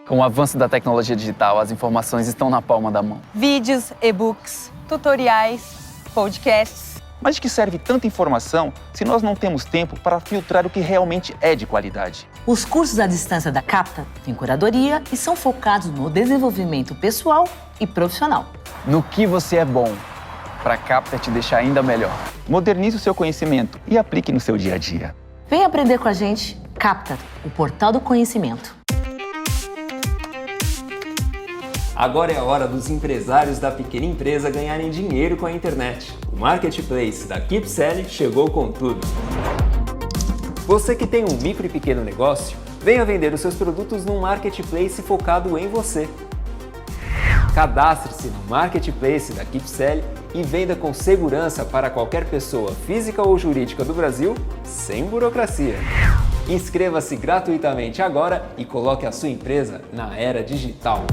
Com o avanço da tecnologia digital, as informações estão na palma da mão. Vídeos, e-books, tutoriais, podcasts. Mas de que serve tanta informação se nós não temos tempo para filtrar o que realmente é de qualidade? Os cursos à distância da Capta têm curadoria e são focados no desenvolvimento pessoal e profissional. No que você é bom, para a Capta te deixar ainda melhor. Modernize o seu conhecimento e aplique no seu dia a dia. Vem aprender com a gente, Capta, o portal do conhecimento. Agora é a hora dos empresários da pequena empresa ganharem dinheiro com a internet. O Marketplace da KeepSell chegou com tudo. Você que tem um micro e pequeno negócio, venha vender os seus produtos num Marketplace focado em você. Cadastre-se no Marketplace da KeepSell e venda com segurança para qualquer pessoa física ou jurídica do Brasil, sem burocracia. Inscreva-se gratuitamente agora e coloque a sua empresa na era digital.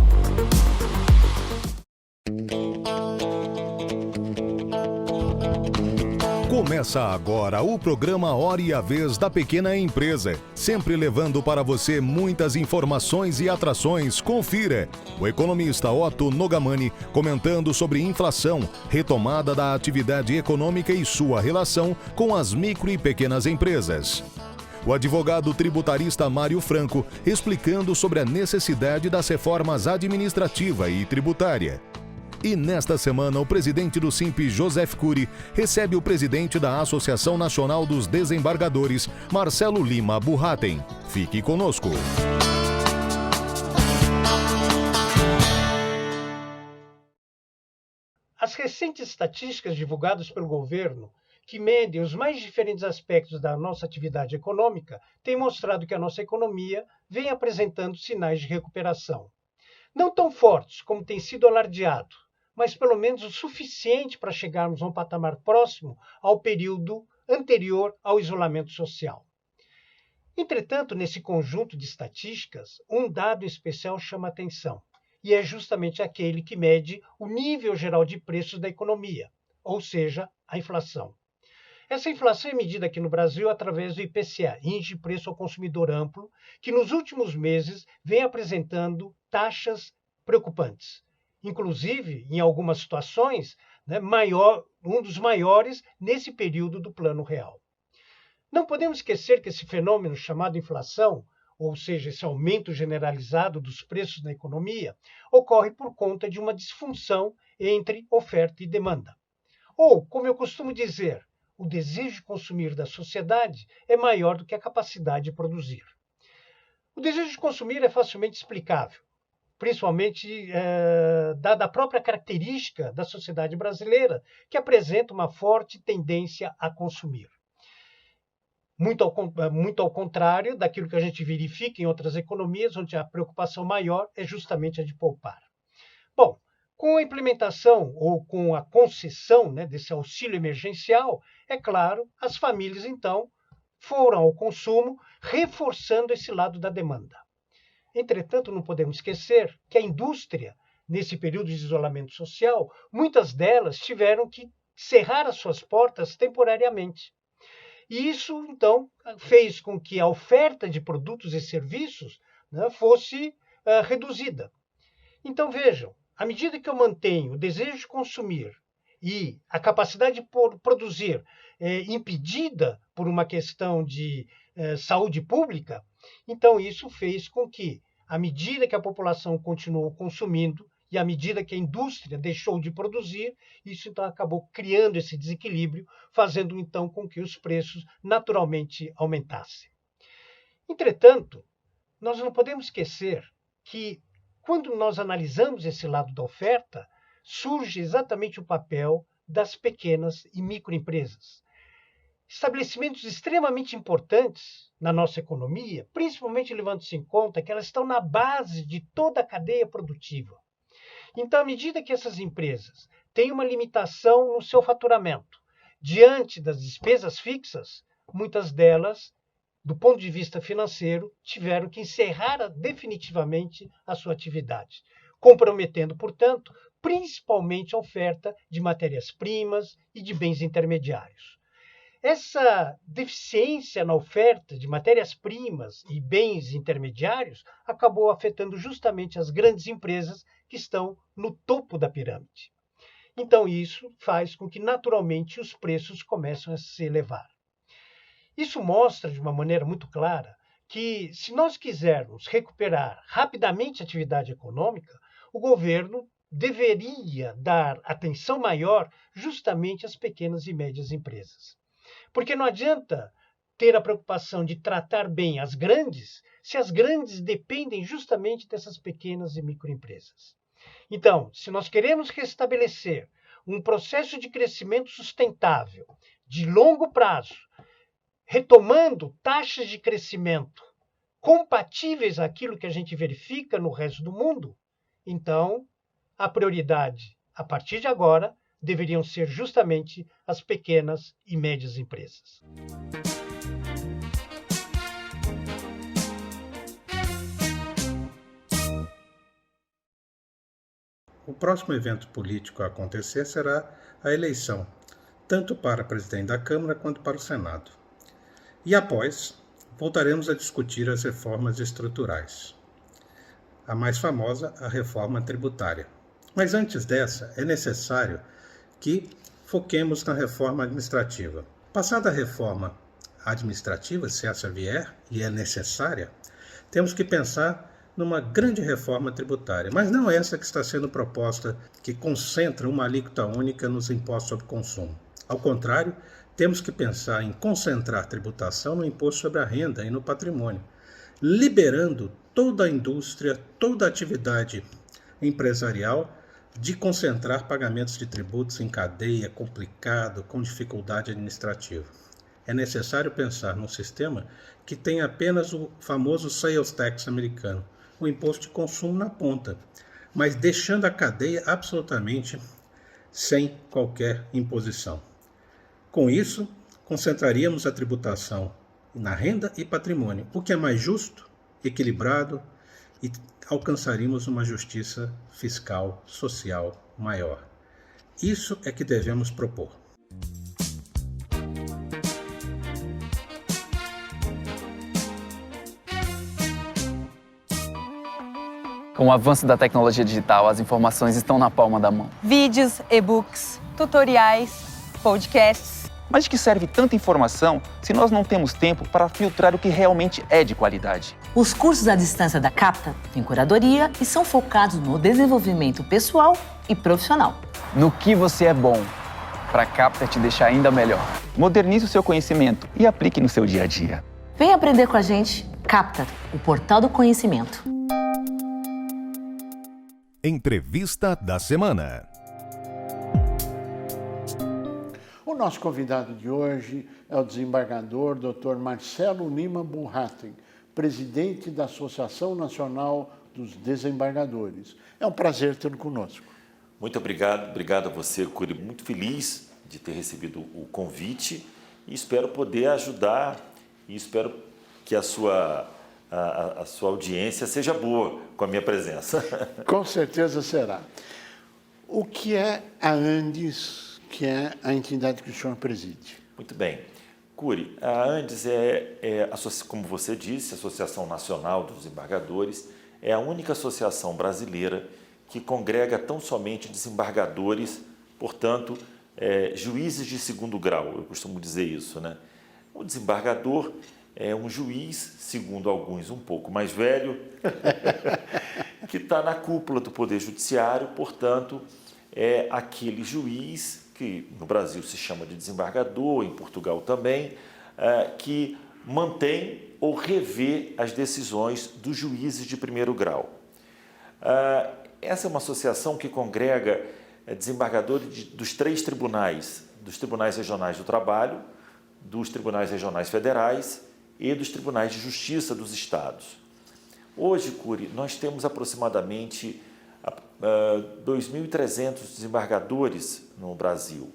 Começa agora o programa Hora e a Vez da Pequena Empresa, sempre levando para você muitas informações e atrações. Confira! O economista Otto Nogamani comentando sobre inflação, retomada da atividade econômica e sua relação com as micro e pequenas empresas. O advogado tributarista Mário Franco explicando sobre a necessidade das reformas administrativa e tributária. E nesta semana, o presidente do SINP, Joseph Cury, recebe o presidente da Associação Nacional dos Desembargadores, Marcelo Lima Burraten. Fique conosco. As recentes estatísticas divulgadas pelo governo, que medem os mais diferentes aspectos da nossa atividade econômica, têm mostrado que a nossa economia vem apresentando sinais de recuperação. Não tão fortes como tem sido alardeado, mas pelo menos o suficiente para chegarmos a um patamar próximo ao período anterior ao isolamento social. Entretanto, nesse conjunto de estatísticas, um dado especial chama a atenção, e é justamente aquele que mede o nível geral de preços da economia, ou seja, a inflação. Essa inflação é medida aqui no Brasil através do IPCA, Índice de Preço ao Consumidor Amplo, que nos últimos meses vem apresentando taxas preocupantes. Inclusive, em algumas situações, um dos maiores nesse período do Plano Real. Não podemos esquecer que esse fenômeno chamado inflação, ou seja, esse aumento generalizado dos preços na economia, ocorre por conta de uma disfunção entre oferta e demanda. Ou, como eu costumo dizer, o desejo de consumir da sociedade é maior do que a capacidade de produzir. O desejo de consumir é facilmente explicável, principalmente dada a própria característica da sociedade brasileira, que apresenta uma forte tendência a consumir. Muito ao contrário daquilo que a gente verifica em outras economias, onde a preocupação maior é justamente a de poupar. Bom, com a implementação ou com a concessão desse auxílio emergencial, é claro, as famílias, então, foram ao consumo, reforçando esse lado da demanda. Entretanto, não podemos esquecer que a indústria, nesse período de isolamento social, muitas delas tiveram que cerrar as suas portas temporariamente. E isso, então, fez com que a oferta de produtos e serviços fosse reduzida. Então, vejam, à medida que eu mantenho o desejo de consumir e a capacidade de produzir impedida por uma questão de saúde pública, então isso fez com que, à medida que a população continuou consumindo e à medida que a indústria deixou de produzir, isso então acabou criando esse desequilíbrio, fazendo então com que os preços naturalmente aumentassem. Entretanto, nós não podemos esquecer que, quando nós analisamos esse lado da oferta, surge exatamente o papel das pequenas e microempresas. Estabelecimentos extremamente importantes na nossa economia, principalmente levando-se em conta que elas estão na base de toda a cadeia produtiva. Então, à medida que essas empresas têm uma limitação no seu faturamento, diante das despesas fixas, muitas delas, do ponto de vista financeiro, tiveram que encerrar definitivamente a sua atividade, comprometendo, portanto, principalmente a oferta de matérias-primas e de bens intermediários. Essa deficiência na oferta de matérias-primas e bens intermediários acabou afetando justamente as grandes empresas que estão no topo da pirâmide. Então, isso faz com que, naturalmente, os preços comecem a se elevar. Isso mostra, de uma maneira muito clara, que, se nós quisermos recuperar rapidamente a atividade econômica, o governo deveria dar atenção maior justamente às pequenas e médias empresas. Porque não adianta ter a preocupação de tratar bem as grandes, se as grandes dependem justamente dessas pequenas e microempresas. Então, se nós queremos restabelecer um processo de crescimento sustentável, de longo prazo, retomando taxas de crescimento compatíveis àquilo que a gente verifica no resto do mundo, então a prioridade, a partir de agora, deveriam ser justamente as pequenas e médias empresas. O próximo evento político a acontecer será a eleição, tanto para presidente da Câmara quanto para o Senado. E após, voltaremos a discutir as reformas estruturais. A mais famosa, a reforma tributária. Mas antes dessa, é necessário que foquemos na reforma administrativa. Passada a reforma administrativa, se essa vier e é necessária, temos que pensar numa grande reforma tributária, mas não essa que está sendo proposta, que concentra uma alíquota única nos impostos sobre consumo. Ao contrário, temos que pensar em concentrar tributação no imposto sobre a renda e no patrimônio, liberando toda a indústria, toda a atividade empresarial de concentrar pagamentos de tributos em cadeia, complicado, com dificuldade administrativa. É necessário pensar num sistema que tenha apenas o famoso sales tax americano, o imposto de consumo na ponta, mas deixando a cadeia absolutamente sem qualquer imposição. Com isso, concentraríamos a tributação na renda e patrimônio, o que é mais justo, equilibrado e alcançaríamos uma justiça fiscal, social maior. Isso é que devemos propor. Com o avanço da tecnologia digital, as informações estão na palma da mão. Vídeos, e-books, tutoriais, podcasts. Mas de que serve tanta informação se nós não temos tempo para filtrar o que realmente é de qualidade? Os cursos à distância da Capta têm curadoria e são focados no desenvolvimento pessoal e profissional. No que você é bom, para a Capta te deixar ainda melhor. Modernize o seu conhecimento e aplique no seu dia a dia. Vem aprender com a gente, Capta, o portal do conhecimento. Entrevista da semana. O nosso convidado de hoje é o desembargador Dr. Marcelo Lima Burraten, presidente da Associação Nacional dos Desembargadores. É um prazer tê-lo conosco. Muito obrigado a você, Curi. Muito feliz de ter recebido o convite e espero poder ajudar e espero que a sua audiência seja boa com a minha presença. Com certeza será. O que é a Andes, que é a entidade que o senhor preside? Muito bem. Curi, a Andes como você disse, a Associação Nacional dos Desembargadores, é a única associação brasileira que congrega tão somente desembargadores, portanto, juízes de segundo grau, eu costumo dizer isso, né? O desembargador é um juiz, segundo alguns, um pouco mais velho, que está na cúpula do Poder Judiciário, portanto, é aquele juiz que no Brasil se chama de desembargador, em Portugal também, que mantém ou revê as decisões dos juízes de primeiro grau. Essa é uma associação que congrega desembargadores dos 3 tribunais, dos tribunais regionais do trabalho, dos tribunais regionais federais e dos tribunais de justiça dos estados. Hoje, Curi, nós temos aproximadamente 2.300 desembargadores no Brasil,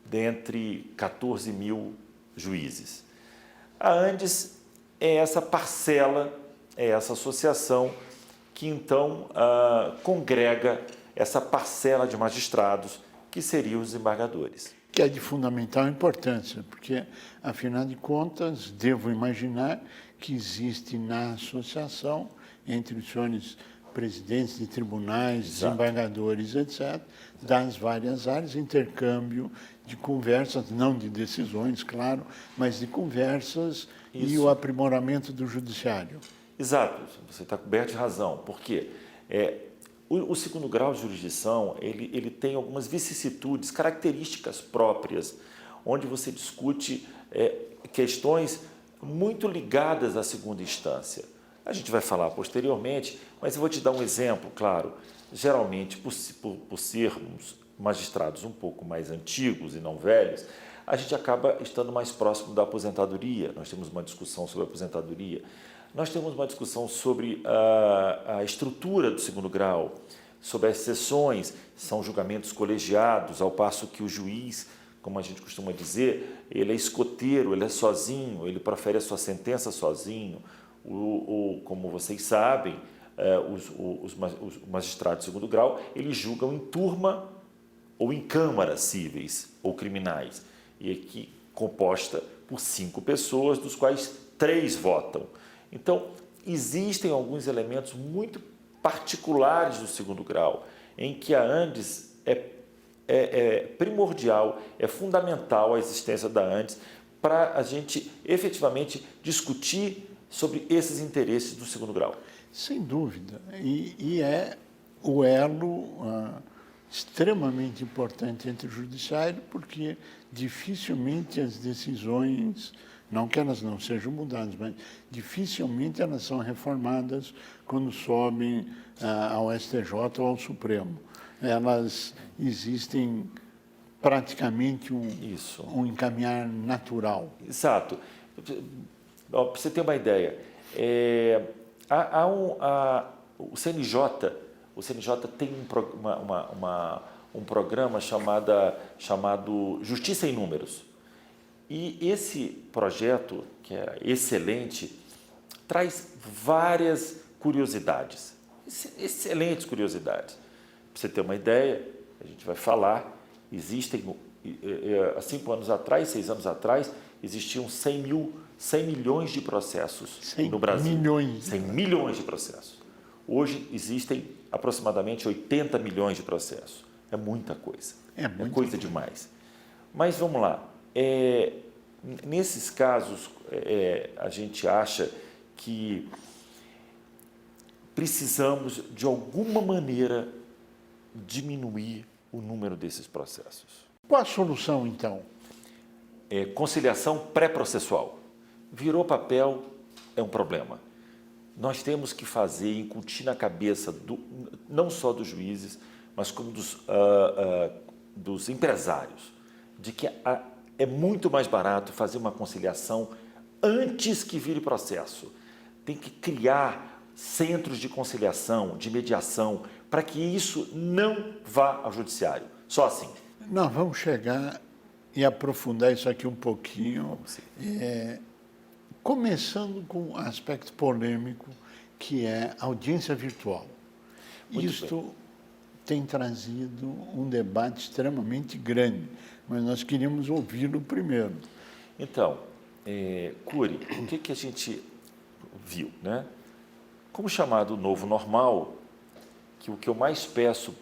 dentre 14 mil juízes. A Andes é essa parcela, é essa associação que então congrega essa parcela de magistrados que seriam os desembargadores. que é de fundamental importância, porque, afinal de contas, devo imaginar que existe na associação, entre os senhores presidentes de tribunais, desembargadores, etc., das várias áreas, intercâmbio de conversas, não de decisões, claro, mas de conversas e o aprimoramento do judiciário. Exato, você está coberto de razão, porque o segundo grau de jurisdição ele tem algumas vicissitudes, características próprias, onde você discute questões muito ligadas à segunda instância. A gente vai falar posteriormente, mas eu vou te dar um exemplo, claro. Geralmente, por sermos magistrados um pouco mais antigos e não velhos, a gente acaba estando mais próximo da aposentadoria. Nós temos uma discussão sobre a aposentadoria. Nós temos uma discussão sobre a estrutura do segundo grau, sobre as sessões, são julgamentos colegiados, ao passo que o juiz, como a gente costuma dizer, ele é escoteiro, ele é sozinho, ele profere a sua sentença sozinho. Como vocês sabem, os magistrados de segundo grau, eles julgam em turma ou em câmaras cíveis ou criminais, e aqui composta por 5 pessoas, dos quais 3 votam. Então, existem alguns elementos muito particulares do segundo grau, em que a ANDES é primordial, é fundamental a existência da ANDES para a gente efetivamente discutir sobre esses interesses do segundo grau. Sem dúvida. E é o elo extremamente importante entre o judiciário, porque dificilmente as decisões, não que elas não sejam mudadas, mas dificilmente elas são reformadas quando sobem ao STJ ou ao Supremo. Elas existem praticamente um encaminhar natural. Exato. Para você ter uma ideia, o CNJ tem um programa chamado Justiça em Números. E esse projeto, que é excelente, traz várias curiosidades, excelentes curiosidades. Para você ter uma ideia, a gente vai falar, existem, há 5 anos atrás, 6 anos atrás, existiam 100 milhões de processos no Brasil. 100 milhões de processos. Hoje existem aproximadamente 80 milhões de processos. É muita coisa. É coisa demais. Mas vamos lá. Nesses casos, a gente acha que precisamos, de alguma maneira, diminuir o número desses processos. Qual a solução, então? Conciliação pré-processual. Virou papel, é um problema. Nós temos que fazer, incutir na cabeça não só dos juízes, mas como dos empresários, de que é muito mais barato fazer uma conciliação antes que vire processo. Tem que criar centros de conciliação, de mediação, para que isso não vá ao judiciário. Só assim. Nós vamos chegar e aprofundar isso aqui um pouquinho, começando com um aspecto polêmico, que é a audiência virtual. Isto tem trazido um debate extremamente grande, mas nós queríamos ouvi-lo primeiro. Então, Cury, o que a gente viu, né? Como chamado novo normal, que o que eu mais peço,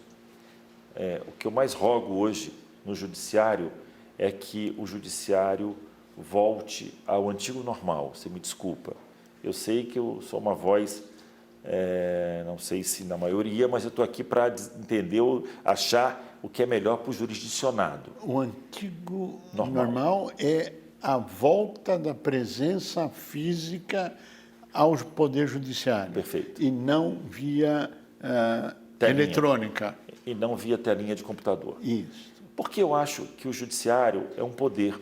o que eu mais rogo hoje no judiciário é que o judiciário volte ao antigo normal. Você me desculpa. Eu sei que eu sou uma voz, não sei se na maioria, mas eu estou aqui para entender, achar o que é melhor para o jurisdicionado. O antigo normal é a volta da presença física ao Poder Judiciário. Perfeito. E não via eletrônica. E não via telinha de computador. Isso. Porque eu acho que o judiciário é um poder.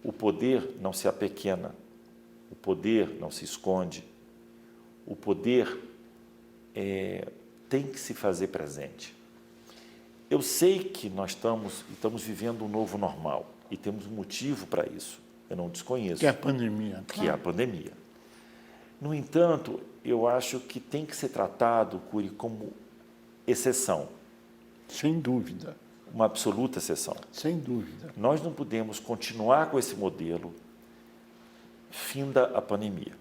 O poder não se apequena, o poder não se esconde, o poder tem que se fazer presente. Eu sei que nós estamos vivendo um novo normal e temos um motivo para isso, eu não desconheço. Que é a pandemia. Que é a pandemia. No entanto, eu acho que tem que ser tratado, Cury, como exceção. Sem dúvida. uma absoluta exceção. Sem dúvida. Nós não podemos continuar com esse modelo finda a pandemia.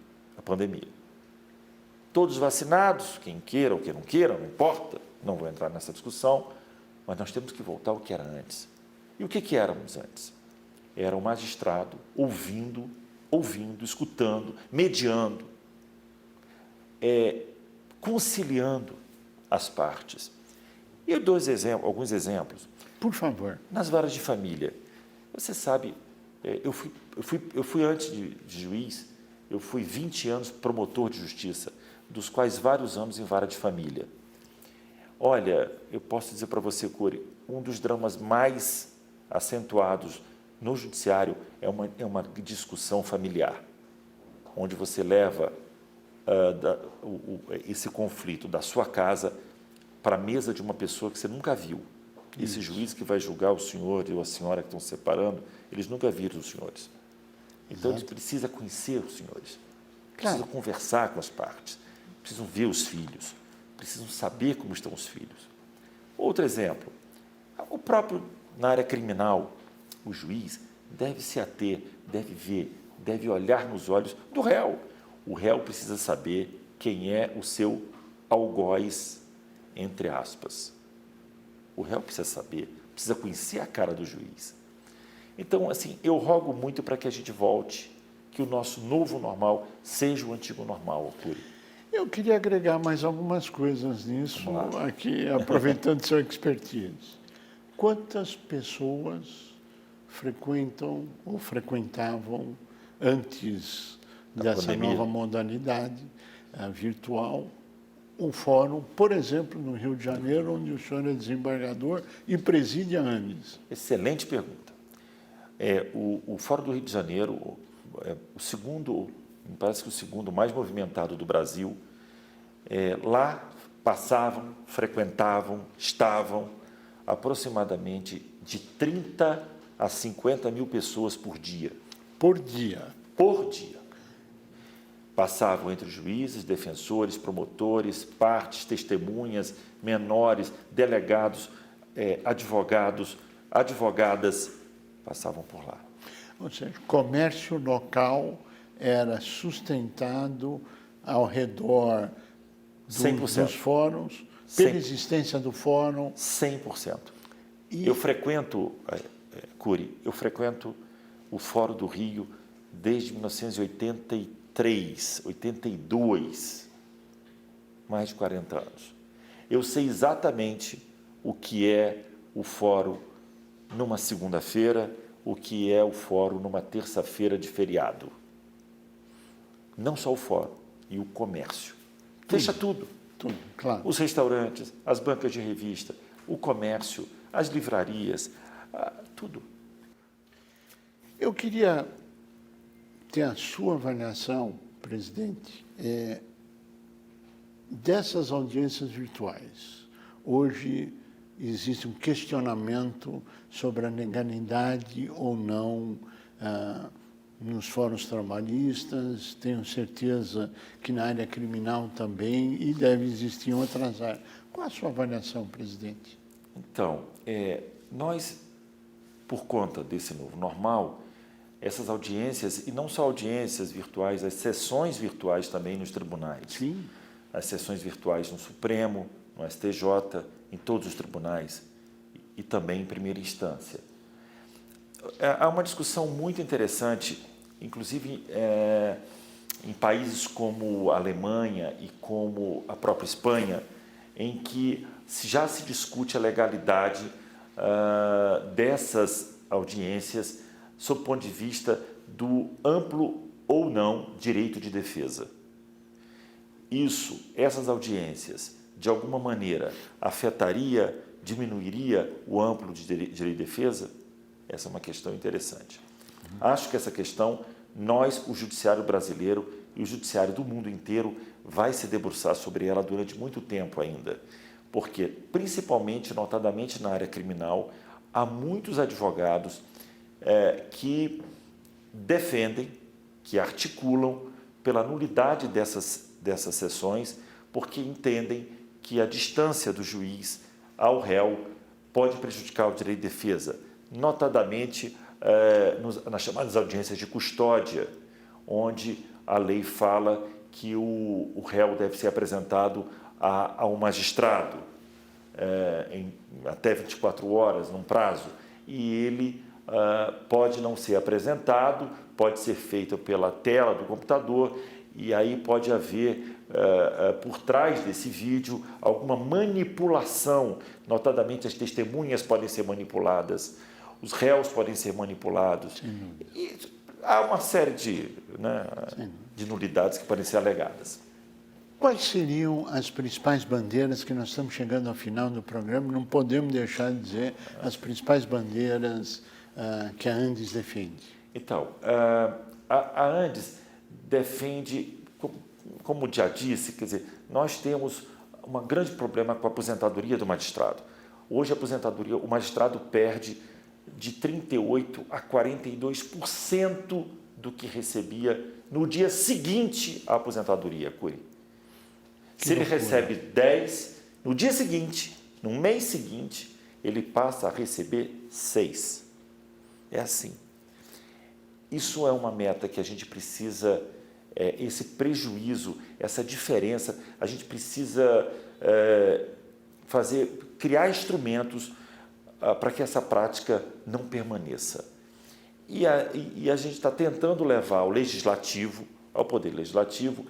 Todos vacinados, quem queira ou quem não queira, não importa, não vou entrar nessa discussão, mas nós temos que voltar ao que era antes. E o que éramos antes? Era um magistrado ouvindo, escutando, mediando, conciliando as partes. E eu dou alguns exemplos. Por favor. Nas varas de família, você sabe, eu fui antes de juiz, eu fui 20 anos promotor de justiça, dos quais vários anos em vara de família. Olha, eu posso dizer para você, Cury, um dos dramas mais acentuados no judiciário é uma discussão familiar, onde você leva esse conflito da sua casa para a mesa de uma pessoa que você nunca viu. Esse juiz que vai julgar o senhor ou a senhora que estão se separando, eles nunca viram os senhores. Então, eles precisam conhecer os senhores, precisam conversar com as partes, precisam ver os filhos, precisam saber como estão os filhos. Outro exemplo, o próprio, na área criminal, o juiz deve se ater, deve ver, deve olhar nos olhos do réu. O réu precisa saber quem é o seu algoz, entre aspas. O réu precisa saber, precisa conhecer a cara do juiz. Então, assim, eu rogo muito para que a gente volte, que o nosso novo normal seja o antigo normal, Cury. Eu queria agregar mais algumas coisas nisso, aqui, aproveitando seu expertise. Quantas pessoas frequentam ou frequentavam antes dessa pandemia. nova modalidade virtual um fórum, por exemplo, no Rio de Janeiro, onde o senhor é desembargador e preside há anos? Excelente pergunta. O Fórum do Rio de Janeiro, o segundo, me parece que o segundo mais movimentado do Brasil, lá passavam, frequentavam, estavam aproximadamente de 30 a 50 mil pessoas por dia. Por dia? Por dia. Passavam entre juízes, defensores, promotores, partes, testemunhas, menores, delegados, advogados, advogadas, passavam por lá. Ou seja, o comércio local era sustentado ao redor dos fóruns, pela existência do fórum? 100%. Eu frequento, Cury, o Fórum do Rio desde 1983, 82, mais de 40 anos. Eu sei exatamente o que é o fórum numa segunda-feira, o que é o fórum numa terça-feira de feriado. Não só o fórum, e o comércio. Fecha tudo. Tudo, claro. Os restaurantes, as bancas de revista, o comércio, as livrarias, tudo. Eu queria ter a sua avaliação, presidente, dessas audiências virtuais. Hoje existe um questionamento sobre a legalidade ou não nos fóruns trabalhistas, tenho certeza que na área criminal também, e deve existir em outras áreas. Qual a sua avaliação, presidente? Então, nós, por conta desse novo normal, essas audiências, e não só audiências virtuais, as sessões virtuais também nos tribunais. Sim. As sessões virtuais no Supremo, no STJ, em todos os tribunais e também em primeira instância. Há uma discussão muito interessante, inclusive em países como a Alemanha e como a própria Espanha, em que já se discute a legalidade dessas audiências sob o ponto de vista do amplo ou não direito de defesa. Essas audiências, de alguma maneira, afetaria, diminuiria o amplo de direito de defesa? Essa é uma questão interessante. Acho que essa questão, o judiciário brasileiro e o judiciário do mundo inteiro vai se debruçar sobre ela durante muito tempo ainda, porque, principalmente, notadamente na área criminal, há muitos advogados que defendem, que articulam pela nulidade dessas sessões, porque entendem que a distância do juiz ao réu pode prejudicar o direito de defesa, notadamente nas chamadas audiências de custódia, onde a lei fala que o réu deve ser apresentado a um magistrado em até 24 horas, num prazo, e ele pode não ser apresentado, pode ser feito pela tela do computador, e aí pode haver, por trás desse vídeo, alguma manipulação, notadamente as testemunhas podem ser manipuladas, os réus podem ser manipulados, e há uma série de nulidades que podem ser alegadas. Quais seriam as principais bandeiras, que nós estamos chegando ao final do programa, não podemos deixar de dizer as principais bandeiras que a Andes defende? Então, a Andes defende, como já disse, quer dizer, nós temos um grande problema com a aposentadoria do magistrado. Hoje, a aposentadoria, o magistrado perde de 38% a 42% do que recebia no dia seguinte à aposentadoria, Curi. Se ele recebe 10, no dia seguinte, no mês seguinte, ele passa a receber 6. É assim. Isso é uma meta que a gente precisa, esse prejuízo, essa diferença, a gente precisa criar instrumentos para que essa prática não permaneça. E a gente está tentando levar ao legislativo, ao Poder Legislativo,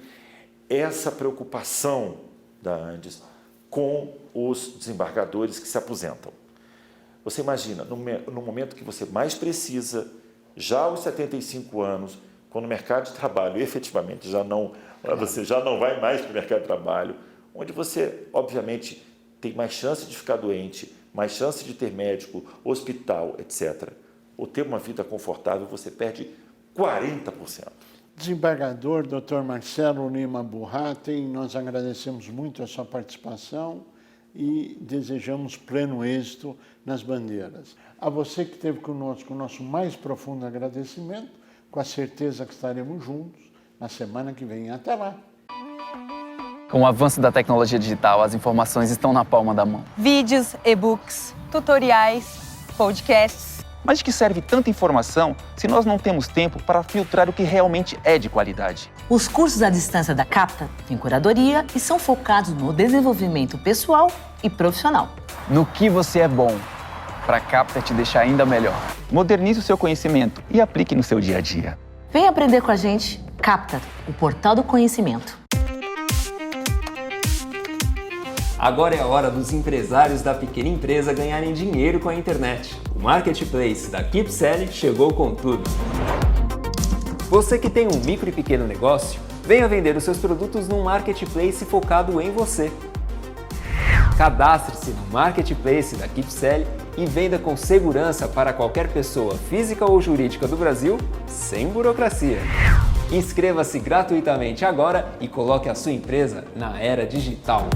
essa preocupação da Andes com os desembargadores que se aposentam. Você imagina, no momento que você mais precisa, já aos 75 anos, quando o mercado de trabalho efetivamente você já não vai mais para o mercado de trabalho, onde você, obviamente, tem mais chance de ficar doente, mais chance de ter médico, hospital, etc. Ou ter uma vida confortável, você perde 40%. Desembargador Dr. Marcelo Lima Burratem, nós agradecemos muito a sua participação e desejamos pleno êxito nas bandeiras. A você que esteve conosco, o nosso mais profundo agradecimento, com a certeza que estaremos juntos na semana que vem. Até lá! Com o avanço da tecnologia digital, as informações estão na palma da mão. Vídeos, e-books, tutoriais, podcasts. Mas de que serve tanta informação se nós não temos tempo para filtrar o que realmente é de qualidade? Os cursos à distância da Capta têm curadoria e são focados no desenvolvimento pessoal e profissional. No que você é bom, para a Capta te deixar ainda melhor. Modernize o seu conhecimento e aplique no seu dia a dia. Vem aprender com a gente. Capta, o portal do conhecimento. Agora é a hora dos empresários da pequena empresa ganharem dinheiro com a internet. O Marketplace da KeepSelling chegou com tudo. Você que tem um micro e pequeno negócio, venha vender os seus produtos num Marketplace focado em você. Cadastre-se no Marketplace da KeepSelling e venda com segurança para qualquer pessoa física ou jurídica do Brasil, sem burocracia. Inscreva-se gratuitamente agora e coloque a sua empresa na era digital.